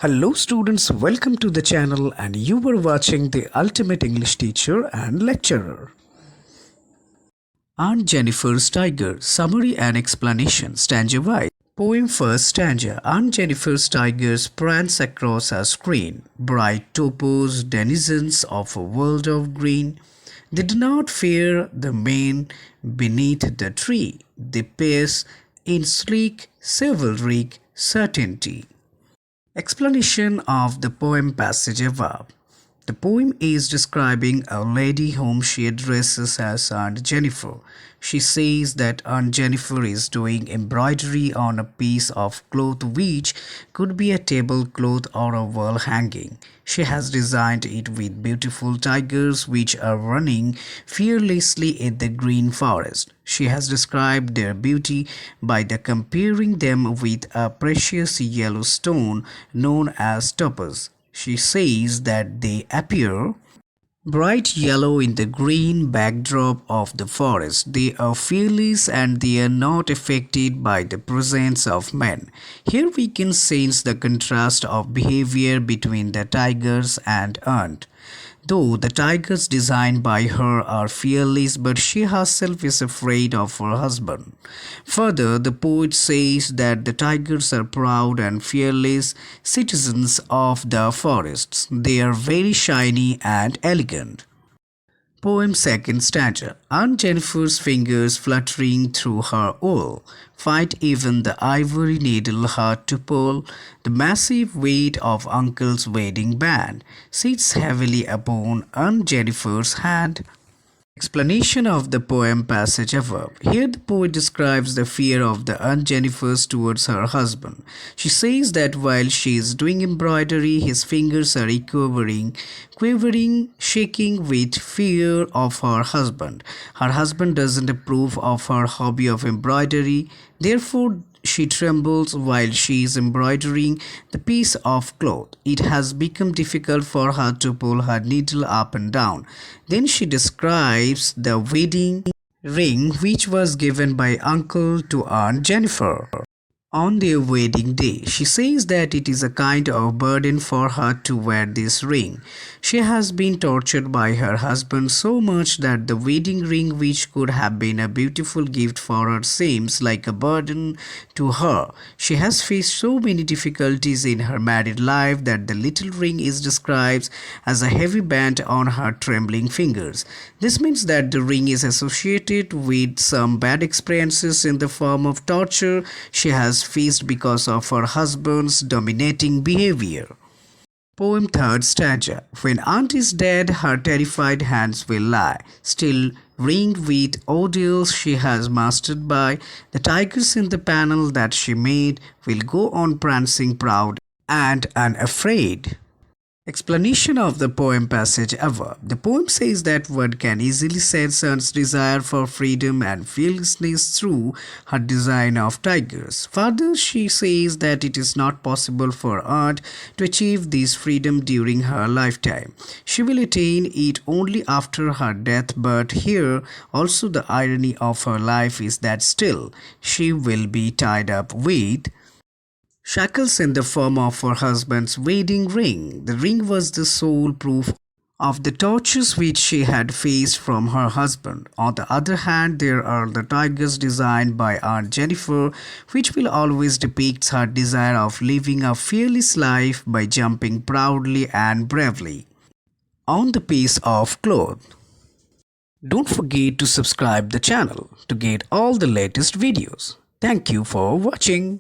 Hello students, welcome to the channel and you were watching the Ultimate English Teacher and Lecturer. Aunt Jennifer's Tiger, Summary and Explanation, Stanza Wise. Poem First Stanza. Aunt Jennifer's tigers prance across a screen, bright topos, denizens of a world of green. They do not fear the man beneath the tree. They pace in sleek, chivalric certainty. Explanation of the poem passage above. The poem is describing a lady whom she addresses as Aunt Jennifer. She says that Aunt Jennifer is doing embroidery on a piece of cloth which could be a tablecloth or a wall hanging. She has designed it with beautiful tigers which are running fearlessly in the green forest. She has described their beauty by comparing them with a precious yellow stone known as topaz. She says that they appear bright yellow in the green backdrop of the forest. They are fearless and they are not affected by the presence of men. Here we can sense the contrast of behavior between the tigers and ant. Though the tigers designed by her are fearless, but she herself is afraid of her husband. Further, the poet says that the tigers are proud and fearless citizens of the forests. They are very shiny and elegant. Poem Second Stanza. Aunt Jennifer's fingers fluttering through her wool find even the ivory needle hard to pull. The massive weight of Uncle's wedding band sits heavily upon Aunt Jennifer's hand. Explanation of the poem passage above. Here the poet describes the fear of the Aunt Jennifer towards her husband. She says that while she is doing embroidery, his fingers are quivering, shaking with fear of her husband. Her husband doesn't approve of her hobby of embroidery, therefore she trembles while she is embroidering the piece of cloth. It has become difficult for her to pull her needle up and down. Then she describes the wedding ring which was given by Uncle to Aunt Jennifer on their wedding day. She says that it is a kind of burden for her to wear this ring. She has been tortured by her husband so much that the wedding ring, which could have been a beautiful gift for her, seems like a burden to her. She has faced so many difficulties in her married life that the little ring is described as a heavy band on her trembling fingers. This means that the ring is associated with some bad experiences in the form of torture she has faced because of her husband's dominating behavior. Poem Third Stanza. When Aunt is dead, her terrified hands will lie, still ringed with ordeals she has mastered by. The tigers in the panel that she made will go on prancing proud and unafraid. Explanation of the poem passage above. The poem says that one can easily sense Aunt's desire for freedom and fearlessness through her design of tigers. Further, she says that it is not possible for Aunt to achieve this freedom during her lifetime. She will attain it only after her death, but here also the irony of her life is that still she will be tied up with shackles in the form of her husband's wedding ring. The ring was the sole proof of the tortures which she had faced from her husband. On the other hand, there are the tigers designed by Aunt Jennifer, which will always depict her desire of living a fearless life by jumping proudly and bravely on the piece of cloth. Don't forget to subscribe the channel to get all the latest videos. Thank you for watching.